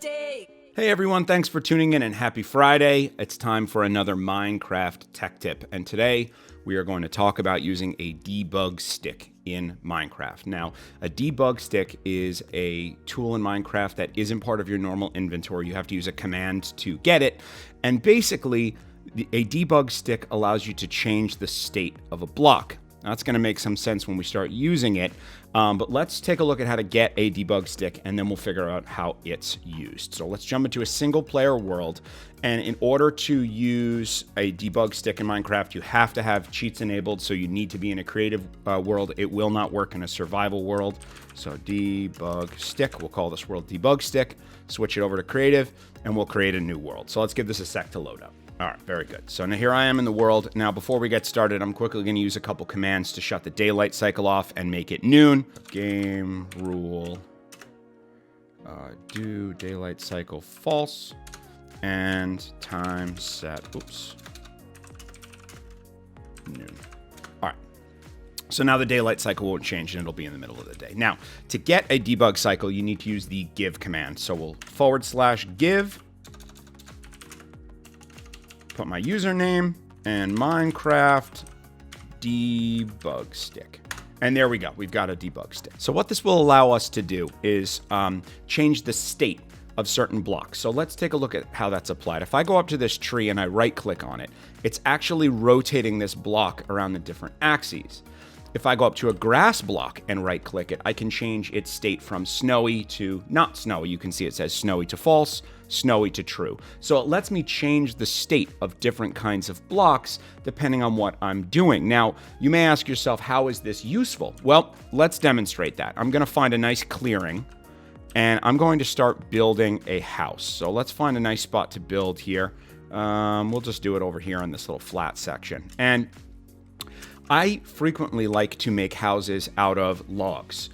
Stick. Hey everyone, thanks for tuning in and happy Friday. It's time for another Minecraft tech tip. And today we are going to talk about using a debug stick in Minecraft. Now, a debug stick is a tool in Minecraft that isn't part of your normal inventory. You have to use a command to get it. And basically, a debug stick allows you to change the state of a block. That's going to make some sense when we start using it, but let's take a look at how to get a debug stick, and then we'll figure out how it's used. So let's jump into a single-player world, and in order to use a debug stick in Minecraft, you have to have cheats enabled, so you need to be in a creative world. It will not work in a survival world. So debug stick, we'll call this world debug stick, switch it over to creative, and we'll create a new world. So let's give this a sec to load up. All right, very good. So now here I am in the world. Now, before we get started, I'm quickly going to use a couple commands to shut the daylight cycle off and make it noon. Game rule, do daylight cycle false, and time set, noon. All right. So now the daylight cycle won't change and it'll be in the middle of the day. Now, to get a debug cycle, you need to use the give command. So we'll /give. Put my username and Minecraft debug stick. And there we go. We've got a debug stick. So what this will allow us to do is change the state of certain blocks. So let's take a look at how that's applied. If I go up to this tree and I right click on it, it's actually rotating this block around the different axes. If I go up to a grass block and right click it, I can change its state from snowy to not snowy. You can see it says snowy to false, snowy to true. So it lets me change the state of different kinds of blocks depending on what I'm doing. Now, you may ask yourself, how is this useful? Well, let's demonstrate that. I'm going to find a nice clearing and I'm going to start building a house. So let's find a nice spot to build here. We'll just do it over here on this little flat section. And I frequently like to make houses out of logs.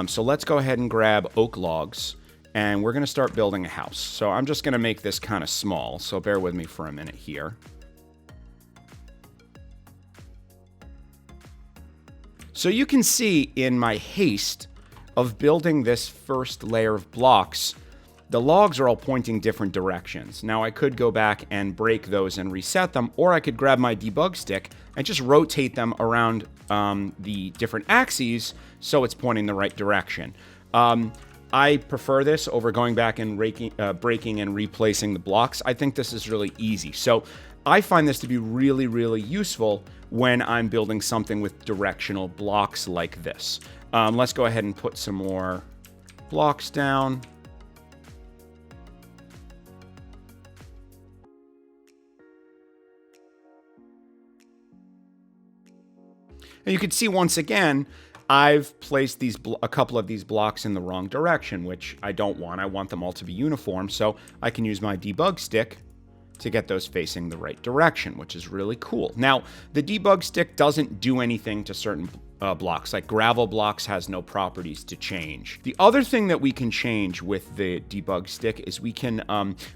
So let's go ahead and grab oak logs and we're going to start building a house. So I'm just going to make this kind of small. So bear with me for a minute here. So you can see in my haste of building this first layer of blocks, the logs are all pointing different directions. Now I could go back and break those and reset them, or I could grab my debug stick and just rotate them around the different axes so it's pointing the right direction. I prefer this over going back and breaking and replacing the blocks. I think this is really easy. So I find this to be really, really useful when I'm building something with directional blocks like this. Let's go ahead and put some more blocks down. And you can see once again, I've placed a couple of these blocks in the wrong direction, which I don't want. I want them all to be uniform, so I can use my debug stick to get those facing the right direction, which is really cool. Now, the debug stick doesn't do anything to certain blocks, like gravel blocks has no properties to change. The other thing that we can change with the debug stick is we can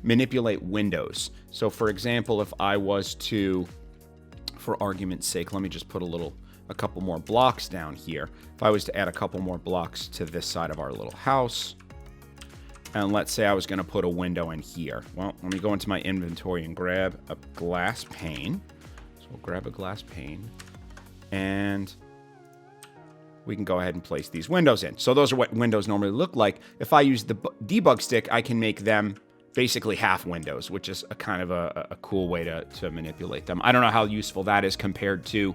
manipulate windows. So for example, if I was to, for argument's sake, let me just put a couple more blocks down here. If I was to add a couple more blocks to this side of our little house, and let's say I was going to put a window in here. Well, let me go into my inventory and grab a glass pane. So we'll grab a glass pane, and we can go ahead and place these windows in. So those are what windows normally look like. If I use the debug stick, I can make them basically half windows, which is a kind of a cool way to manipulate them. I don't know how useful that is compared to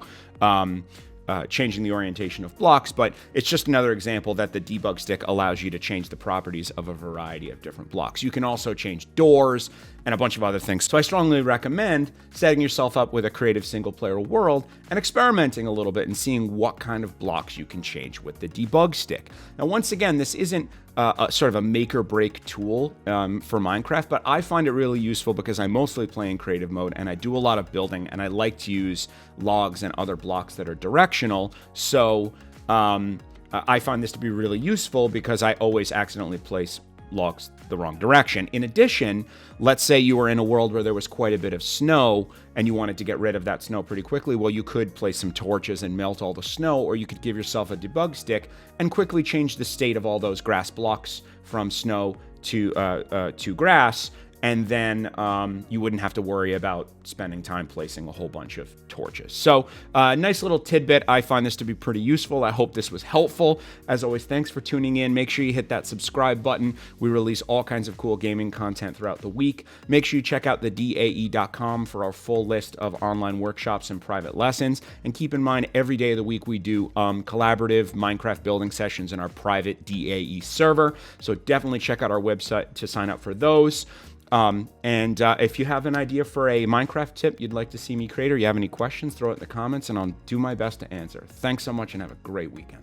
changing the orientation of blocks, but it's just another example that the debug stick allows you to change the properties of a variety of different blocks. You can also change doors and a bunch of other things. So I strongly recommend setting yourself up with a creative single-player world and experimenting a little bit and seeing what kind of blocks you can change with the debug stick. Now, once again, this isn't sort of a make-or-break tool for Minecraft, but I find it really useful because I mostly play in creative mode and I do a lot of building and I like to use logs and other blocks that are directional. So I find this to be really useful because I always accidentally place logs the wrong direction. In addition, let's say you were in a world where there was quite a bit of snow and you wanted to get rid of that snow pretty quickly. Well, you could place some torches and melt all the snow, or you could give yourself a debug stick and quickly change the state of all those grass blocks from snow to grass. And then you wouldn't have to worry about spending time placing a whole bunch of torches. So nice little tidbit. I find this to be pretty useful. I hope this was helpful. As always, thanks for tuning in. Make sure you hit that subscribe button. We release all kinds of cool gaming content throughout the week. Make sure you check out the DAE.com for our full list of online workshops and private lessons. And keep in mind, every day of the week we do collaborative Minecraft building sessions in our private DAE server. So definitely check out our website to sign up for those. If you have an idea for a Minecraft tip you'd like to see me create, or you have any questions, throw it in the comments and I'll do my best to answer. Thanks so much and have a great weekend.